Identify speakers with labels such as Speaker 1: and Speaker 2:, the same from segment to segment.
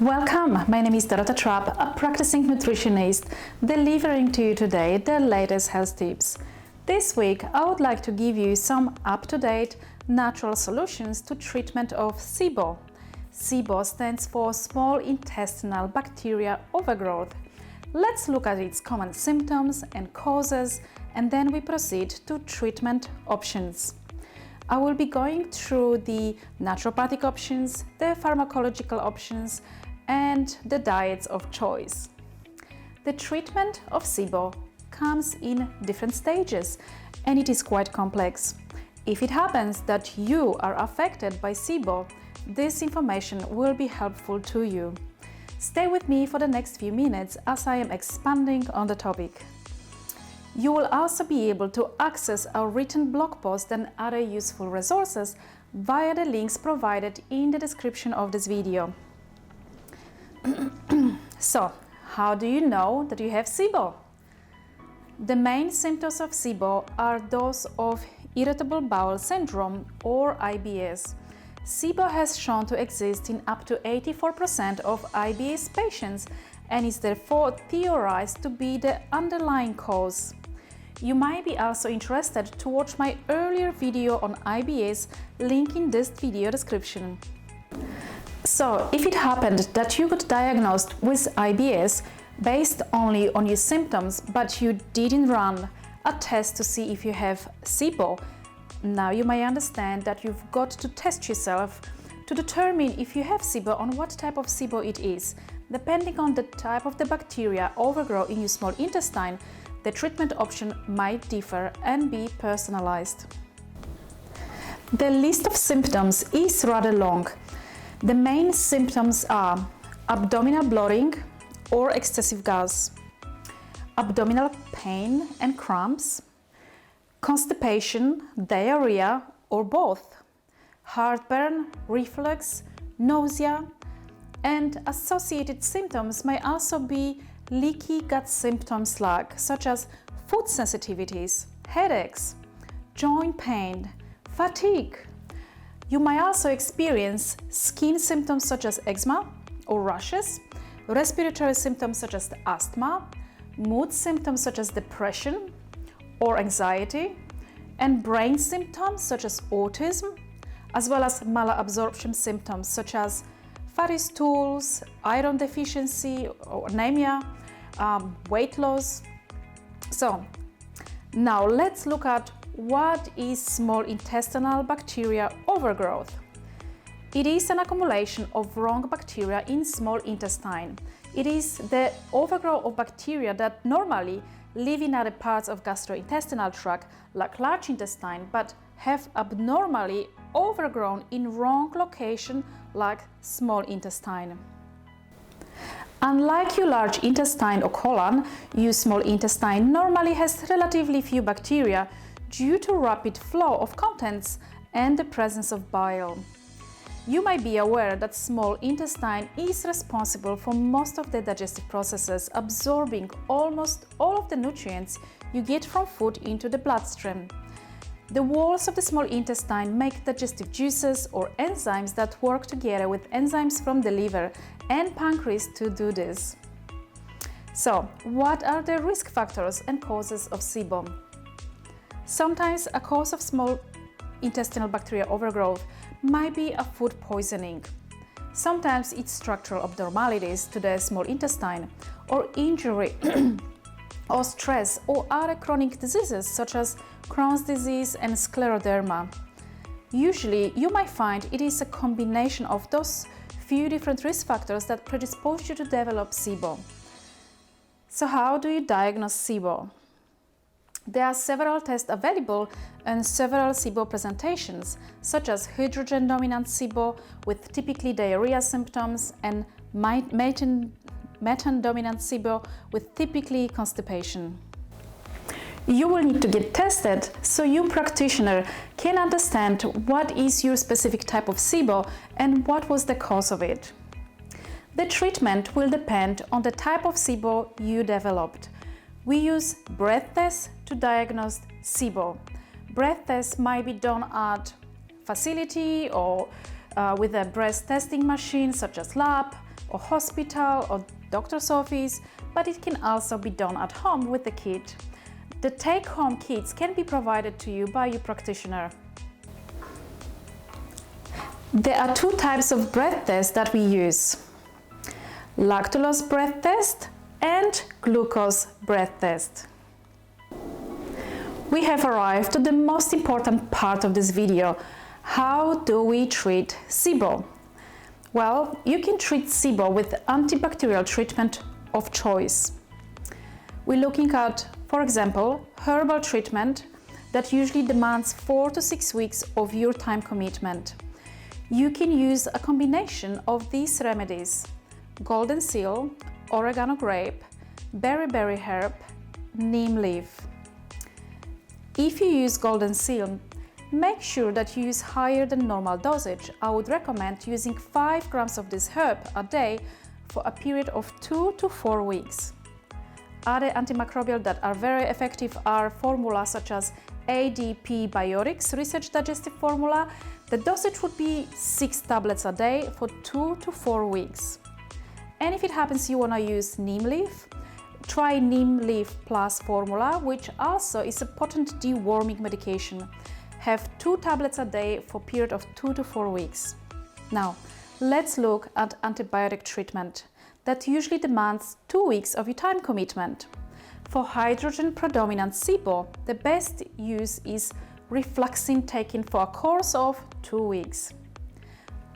Speaker 1: Welcome, my name is Dorota Trupp, a practicing nutritionist, delivering to you today the latest health tips. This week I would like to give you some up-to-date natural solutions to treatment of SIBO. SIBO stands for small intestinal bacteria overgrowth. Let's look at its common symptoms and causes, and then we proceed to treatment options. I will be going through the naturopathic options, the pharmacological options, and the diets of choice. The treatment of SIBO comes in different stages, and it is quite complex. If it happens that you are affected by SIBO, this information will be helpful to you. Stay with me for the next few minutes as I am expanding on the topic. You will also be able to access our written blog post and other useful resources via the links provided in the description of this video. So, how do you know that you have SIBO? The main symptoms of SIBO are those of Irritable Bowel Syndrome or IBS. SIBO has shown to exist in up to 84% of IBS patients and is therefore theorized to be the underlying cause. You might be also interested to watch my earlier video on IBS, link in this video description. So, if it happened that you got diagnosed with IBS based only on your symptoms, but you didn't run a test to see if you have SIBO, now you may understand that you've got to test yourself to determine if you have SIBO and what type of SIBO it is. Depending on the type of the bacteria overgrow in your small intestine, the treatment option might differ and be personalized. The list of symptoms is rather long. The main symptoms are abdominal bloating or excessive gas, abdominal pain and cramps, constipation, diarrhea or both, heartburn, reflux, nausea, and associated symptoms may also be leaky gut symptoms such as food sensitivities, headaches, joint pain, fatigue. You may also experience skin symptoms such as eczema or rashes, respiratory symptoms such as asthma, mood symptoms such as depression or anxiety, and brain symptoms such as autism, as well as malabsorption symptoms such as fatty stools, iron deficiency or anemia, weight loss. So, now let's look at what is small intestinal bacteria overgrowth. It is an accumulation of wrong bacteria in small intestine. It is the overgrowth of bacteria that normally live in other parts of gastrointestinal tract like large intestine, but have abnormally overgrown in wrong location like small intestine. Unlike your large intestine or colon, your small intestine normally has relatively few bacteria due to rapid flow of contents and the presence of bile. You might be aware that small intestine is responsible for most of the digestive processes, absorbing almost all of the nutrients you get from food into the bloodstream. The walls of the small intestine make digestive juices or enzymes that work together with enzymes from the liver and pancreas to do this. So, what are the risk factors and causes of SIBO? Sometimes a cause of small intestinal bacteria overgrowth might be a food poisoning. Sometimes it's structural abnormalities to the small intestine, or injury or stress, or other chronic diseases such as Crohn's disease and scleroderma. Usually, you might find it is a combination of those few different risk factors that predispose you to develop SIBO. So how do you diagnose SIBO? There are several tests available and several SIBO presentations, such as hydrogen-dominant SIBO with typically diarrhea symptoms and methane-dominant SIBO with typically constipation. You will need to get tested so your practitioner can understand what is your specific type of SIBO and what was the cause of it. The treatment will depend on the type of SIBO you developed. We use breath tests to diagnose SIBO. Breath tests might be done at facility or with a breast testing machine such as lab or hospital or doctor's office, but it can also be done at home with the kit. The take-home kits can be provided to you by your practitioner. There are two types of breath tests that we use: lactulose breath test and glucose breath test. We have arrived to the most important part of this video. How do we treat SIBO? Well, you can treat SIBO with antibacterial treatment of choice. We're looking at, for example, herbal treatment that usually demands 4 to 6 weeks of your time commitment. You can use a combination of these remedies: golden seal, oregano grape, beriberi herb, neem leaf. If you use golden seal, make sure that you use higher than normal dosage. I would recommend using 5 grams of this herb a day for a period of 2 to 4 weeks. Other antimicrobials that are very effective are formulas such as ADP Biotics Research Digestive Formula. The dosage would be 6 tablets a day for 2 to 4 weeks. And if it happens you want to use neem leaf, try neem leaf plus formula, which also is a potent deworming medication. Have 2 tablets a day for a period of 2 to 4 weeks. Now, let's look at antibiotic treatment that usually demands 2 weeks of your time commitment. For hydrogen predominant SIBO, the best use is rifloxacin taken for a course of 2 weeks.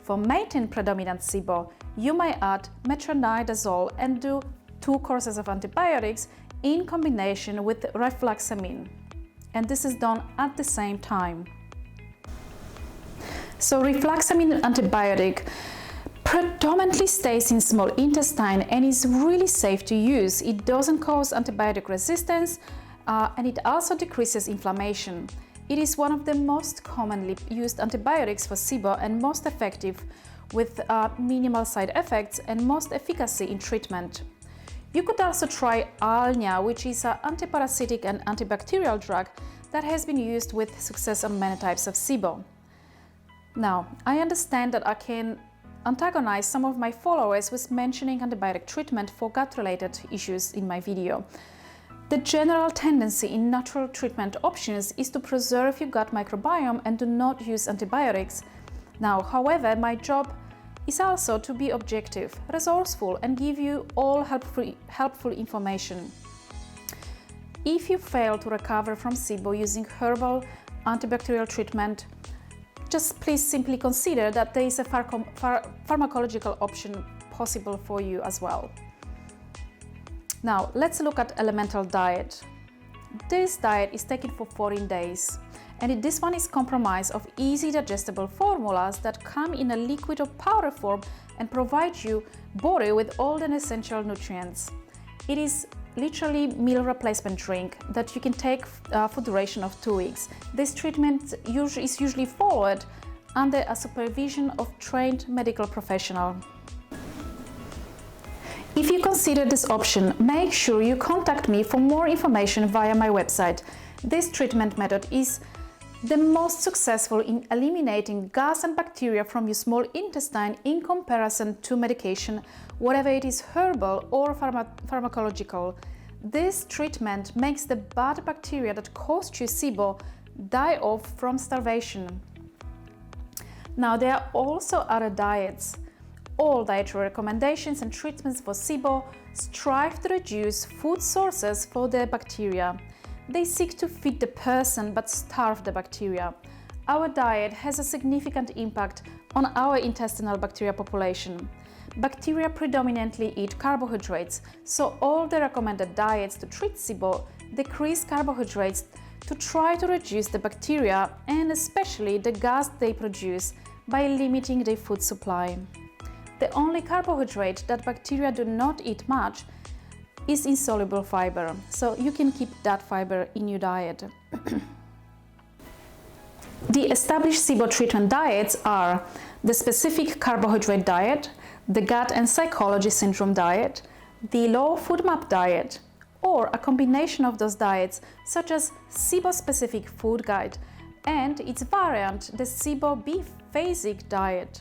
Speaker 1: For maintenance predominant SIBO, you may add metronidazole and do 2 courses of antibiotics in combination with rifloxamine. And this is done at the same time. So rifloxamine antibiotic predominantly stays in small intestine and is really safe to use. It doesn't cause antibiotic resistance and it also decreases inflammation. It is one of the most commonly used antibiotics for SIBO and most effective with minimal side effects and most efficacy in treatment. You could also try Alnia, which is an antiparasitic and antibacterial drug that has been used with success on many types of SIBO. Now, I understand that I can antagonize some of my followers with mentioning antibiotic treatment for gut-related issues in my video. The general tendency in natural treatment options is to preserve your gut microbiome and do not use antibiotics. Now, however, my job is also to be objective, resourceful, and give you all helpful information. If you fail to recover from SIBO using herbal antibacterial treatment, just please simply consider that there is a pharmacological option possible for you as well. Now, let's look at elemental diet. This diet is taken for 14 days. And this one is comprised of easy digestible formulas that come in a liquid or powder form and provide you body with all the essential nutrients. It is literally meal replacement drink that you can take for duration of 2 weeks. This treatment is usually followed under a supervision of trained medical professional. If you consider this option, make sure you contact me for more information via my website. This treatment method is the most successful in eliminating gas and bacteria from your small intestine in comparison to medication, whether it is herbal or pharmacological. This treatment makes the bad bacteria that caused you SIBO die off from starvation. Now, there are also other diets. All dietary recommendations and treatments for SIBO strive to reduce food sources for the bacteria. They seek to feed the person but starve the bacteria. Our diet has a significant impact on our intestinal bacteria population. Bacteria predominantly eat carbohydrates, so all the recommended diets to treat SIBO decrease carbohydrates to try to reduce the bacteria and especially the gas they produce by limiting their food supply. The only carbohydrate that bacteria do not eat much is insoluble fiber, so you can keep that fiber in your diet. The established SIBO treatment diets are the specific carbohydrate diet, the gut and psychology syndrome diet, the low food map diet, or a combination of those diets such as SIBO specific food guide and its variant, the SIBO biphasic diet.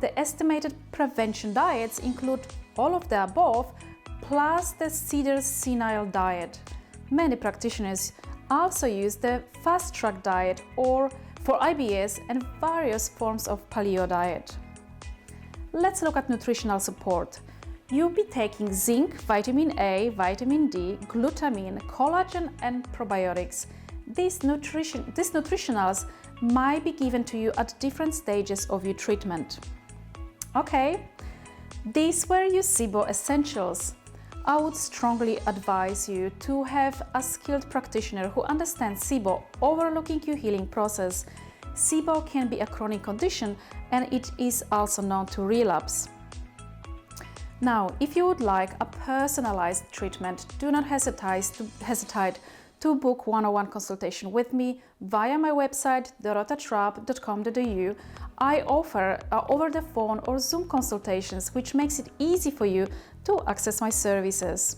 Speaker 1: The estimated prevention diets include all of the above, plus the cedar senile diet. Many practitioners also use the fast-track diet or for IBS and various forms of paleo diet. Let's look at nutritional support. You'll be taking zinc, vitamin A, vitamin D, glutamine, collagen and probiotics. These nutritionals might be given to you at different stages of your treatment. Okay, these were your SIBO essentials. I would strongly advise you to have a skilled practitioner who understands SIBO, overlooking your healing process. SIBO can be a chronic condition and it is also known to relapse. Now, if you would like a personalized treatment, do not hesitate to book one-on-one consultation with me via my website dorotatrupp.com.au. I offer over the phone or Zoom consultations, which makes it easy for you to access my services.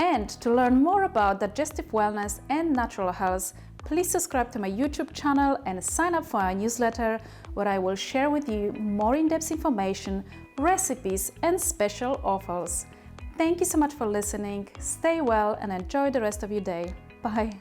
Speaker 1: And to learn more about digestive wellness and natural health, please subscribe to my YouTube channel and sign up for our newsletter, where I will share with you more in-depth information, recipes and special offers. Thank you so much for listening. Stay well and enjoy the rest of your day. Bye.